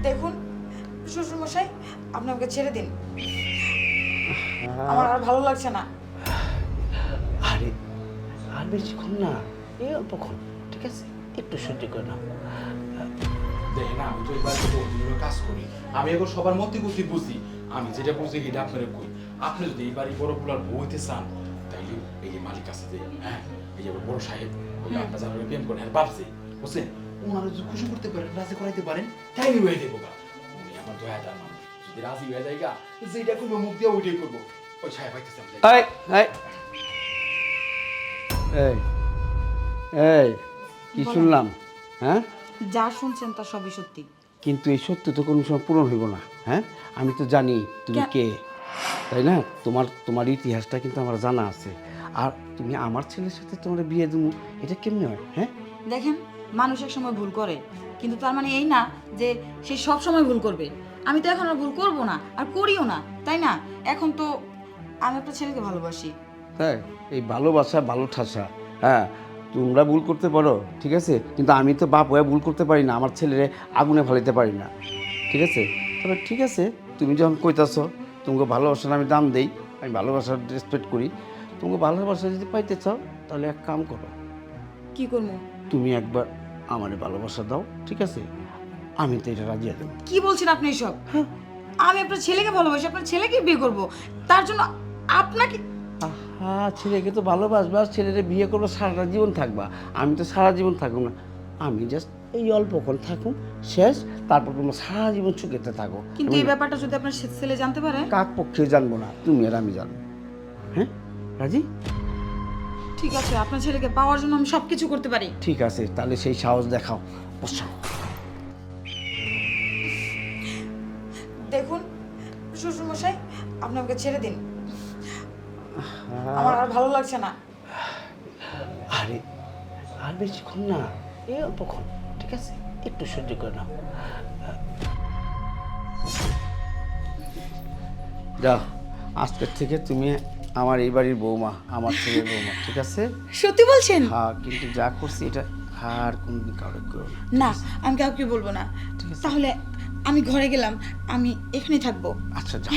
দেখুন শ্বশুরমশাই, আপনি আমাকে ছেড়ে দিন, আমার আর ভালো লাগছে না। আরে আর বেশিক্ষণ না, এই অল্পক্ষণ, ঠিক আছে? একটু সহ্য করে নাও। দেখেন আমি তো এবার বহুদিনের কাজ করি, আমি এখন সবার মধ্যে গতি বুঝি, আমি যেটা বুঝি এটা আপনারা কই। আপনি যদি এই বাড়ি বড় পোলার বউ হইতে চান, তাইলে এই যে মালিক আছে যে, হ্যাঁ এই যে বড় সাহেব, ওই আপনার যারা প্রেম করেন আর ভাবছে বুঝছেন, ওনারা যদি খুশি করতে পারেন, রাজি করাইতে পারেন, তাইলে হয়ে দেবো গা। উনি আমার দয়া দান মানুষ, যদি রাজি হয়ে যায় গা, যেটা করবো মুখ দিয়ে ওইটাই করবো। ওই সাহেব পাইতেছে এই এই এই এই কি শুনলাম? হ্যাঁ, যা শুনছেন তা সবই সত্যি। কিন্তু এই সত্য তো কোনো সময় পূরণ হইব না। হ্যাঁ, আমি তো জানি তুমি কে, তাই না? তোমার ইতিহাসটা কিন্তু আমার জানা আছে। আর তুমি আমার ছেলের সাথে তোমার বিয়ে দেবো, এটা কেমনে হয়? হ্যাঁ, দেখেন, মানুষ এক সময় ভুল করে, কিন্তু তার মানে এই না যে সে সব সময় ভুল করবে। আমি তো এখন আর ভুল করবো না, আর করিও না, তাই না? এখন তো আমি আপনার ছেলেকে ভালোবাসি। হ্যাঁ, এই ভালোবাসা ভালো ঠাসা। হ্যাঁ, তোমরা ভুল করতে পারো, ঠিক আছে, কিন্তু আমি তো বাপ হয়ে ভুল করতে পারি না, আমার ছেলেরে আগুনে ফালাইতে পারি না, ঠিক আছে? তবে ঠিক আছে, তুমি যখন কইতাছো তোমাকে ভালোবাসার আমি দাম দেই, আমি ভালোবাসার রেসপেক্ট করি, তোমাকে ভালোবাসা যদি পাইতে চাও তাহলে এক কাম করো, কি করবো? তুমি একবার আমার ভালোবাসা দাও, ঠিক আছে? আমি তো এটা রাজি দেবো। কি বলছেন আপনি এসব? আমি আপনার ছেলেকে ভালোবাসি, আপনার ছেলেকে বিয়ে করব, তার জন্য আপনাকে? আহা, ছেলেকে তো ভালোবাসবা, ছেলেরে বিয়ে করবো, সারাটা জীবন থাকবা। আমি তো সারা জীবন থাকবো না, আমি জাস্ট এই অল্পক্ষণ থাকুন, শেষ, তারপর তোমরা সারা জীবন সুখেতে থাকো। কিন্তু এই ব্যাপারটা যদি আপনার ছেলে জানতে পারে? কাক পক্ষে জানবো না, তুমি আর আমি জানবো। হ্যাঁ, রাজি? ঠিক আছে, আপনার ছেলেকে পাওয়ার জন্য আমি সবকিছু করতে পারি। ঠিক আছে, তাহলে সেই সাহস দেখাও, বসো। দেখুন শ্বশুরমশাই, আপনি আমাকে ছেড়ে দিন, আমার আর ভালো লাগছে না। আরে আর বেশিক্ষণ না, এই অল্পক্ষণ, ঠিক আছে? একটু সহ্য করে নাও। যাও, আজকের থেকে তুমি আমার এই বাড়ির বৌমা, আমার ছেলের বৌমা, ঠিক আছে? সত্যি বলছেন? হ্যাঁ, কিন্তু যা করছি এটা আর কোনদিন কাউকে করো না। না, আমি কাউকে বলবো না। ঠিক আছে। তাহলে আমি ঘরে গেলাম, আমি এখানেই থাকবো। আচ্ছা, যাও।